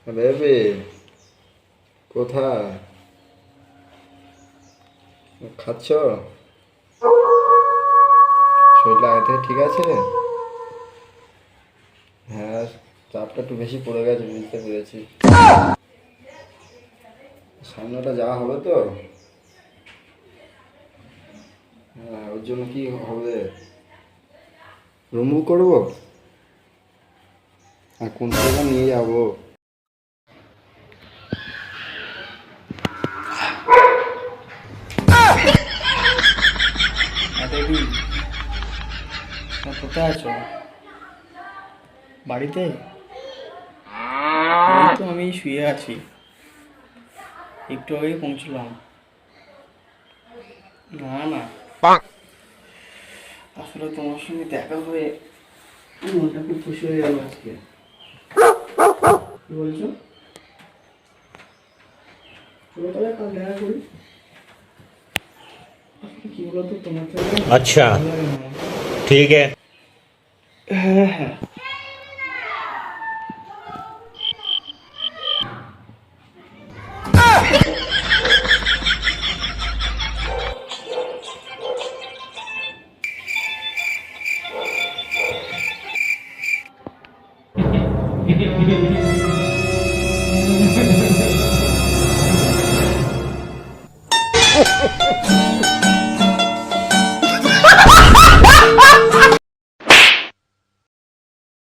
Baby কোথায় খাচ্ছ? শরীরটা আগে থেকে ঠিক আছে? হ্যাঁ, চাপটা একটু বেশি পড়ে গেছে, বুঝতে পেরেছি। সামনেটা যাওয়া হবে তো? হ্যাঁ, ওর জন্য কি হবে? রুম বুক করবো? আর কোন জায়গা নিয়ে যাবো? বেবি, কোথায় আছো? বাড়িতে? এই তো আমি শুয়ে আছি, একটু আগেই পৌঁছলাম। না না, আসলে তোমার সঙ্গে দেখা হয়ে মনটা খুব খুশি হয়ে গেল আজকে। কি বলছো? চলো তাহলে কাল দেখা করি। আসলে কি বলতো, তোমার থেকে अच्छा ভালো লাগে না আমার। ठीक है। হ্যাঁ হ্যাঁ,